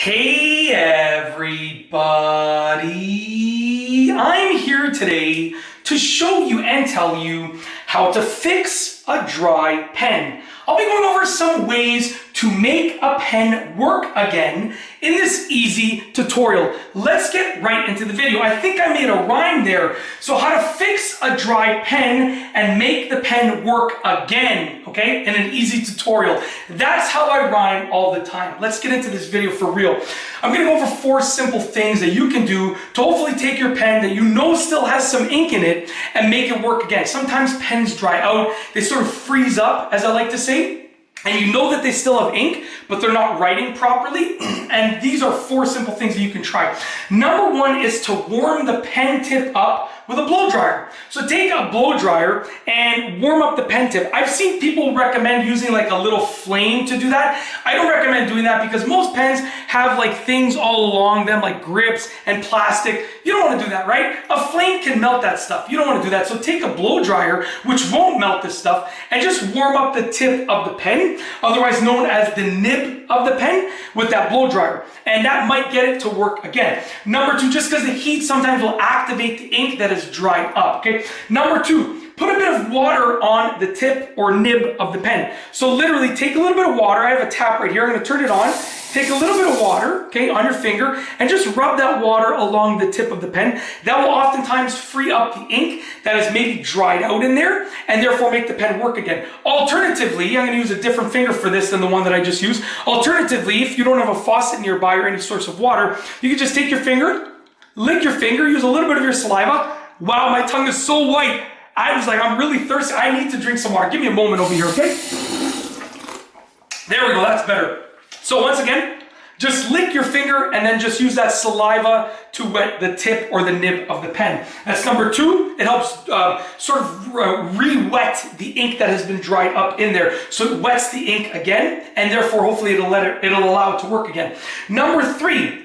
Hey everybody, I'm here today to show you and tell you how to fix a dry pen. I'll be going over some ways to make a pen work again in this easy tutorial. Let's get right into the video. I think I made a rhyme there. So how to fix a dry pen and make the pen work again, okay, in an easy tutorial. That's how I rhyme all the time. Let's get into this video for real. I'm gonna go over 4 simple things that you can do to hopefully take your pen that you know still has some ink in it and make it work again. Sometimes pens dry out, they sort of freeze up, as I like to say, and you know that they still have ink, but they're not writing properly. And these are 4 simple things that you can try. Number 1 is to warm the pen tip up with a blow dryer. So take a blow dryer and warm up the pen tip. I've seen people recommend using like a little flame to do that. I don't recommend doing that because most pens have like things all along them, like grips and plastic. You don't want to do that, right? A flame can melt that stuff. You don't want to do that. So take a blow dryer, which won't melt this stuff, and just warm up the tip of the pen, otherwise known as the nib of the pen, with that blow dryer. And that might get it to work again. Number 2, just because the heat sometimes will activate the ink that is dried up, okay? Number 2, put a bit of water on the tip or nib of the pen. So literally take a little bit of water. I have a tap right here. I'm gonna turn it on. Take a little bit of water, okay, on your finger, and just rub that water along the tip of the pen. That will oftentimes free up the ink that is maybe dried out in there, and therefore make the pen work again. Alternatively, I'm gonna use a different finger for this than the one that I just used. Alternatively, if you don't have a faucet nearby or any source of water, you can just take your finger, lick your finger, use a little bit of your saliva. Wow, my tongue is so white. I was like, I'm really thirsty. I need to drink some water. Give me a moment over here, okay? There we go, that's better. So once again, just lick your finger and then just use that saliva to wet the tip or the nib of the pen. That's number 2. It helps sort of re-wet the ink that has been dried up in there. So it wets the ink again, and therefore hopefully it'll allow it to work again. Number 3.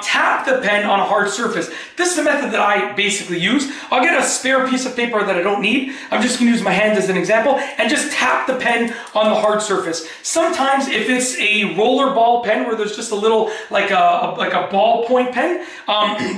Tap the pen on a hard surface. This is the method that I basically use. I'll get a spare piece of paper that I don't need. I'm just going to use my hand as an example and just tap the pen on the hard surface. Sometimes if it's a roller ball pen where there's just a little, like a ballpoint pen,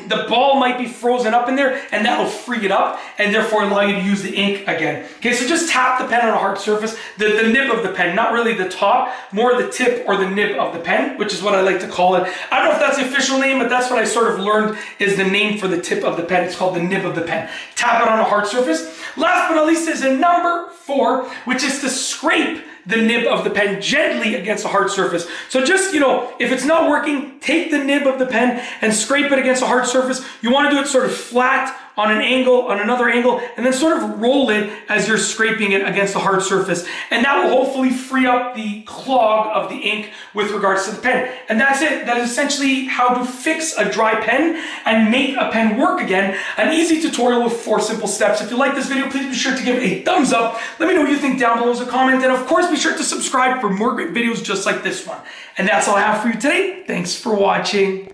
the ball might be frozen up in there and that'll free it up and therefore allow you to use the ink again. Okay, so just tap the pen on a hard surface, the nib of the pen, not really the top, more the tip or the nib of the pen, which is what I like to call it. I don't know if that's the official name, but that's what I sort of learned is the name for the tip of the pen. It's called the nib of the pen. Tap it on a hard surface. Last but not least is a number 4, which is to scrape the nib of the pen gently against a hard surface. So just, if it's not working, take the nib of the pen and scrape it against a hard surface. You want to do it sort of flat on an angle, on another angle, and then sort of roll it as you're scraping it against the hard surface. And that will hopefully free up the clog of the ink with regards to the pen. And that's it. That is essentially how to fix a dry pen and make a pen work again. An easy tutorial with 4 simple steps. If you like this video, please be sure to give it a thumbs up. Let me know what you think down below as a comment. And of course, be sure to subscribe for more great videos just like this one. And that's all I have for you today. Thanks for watching.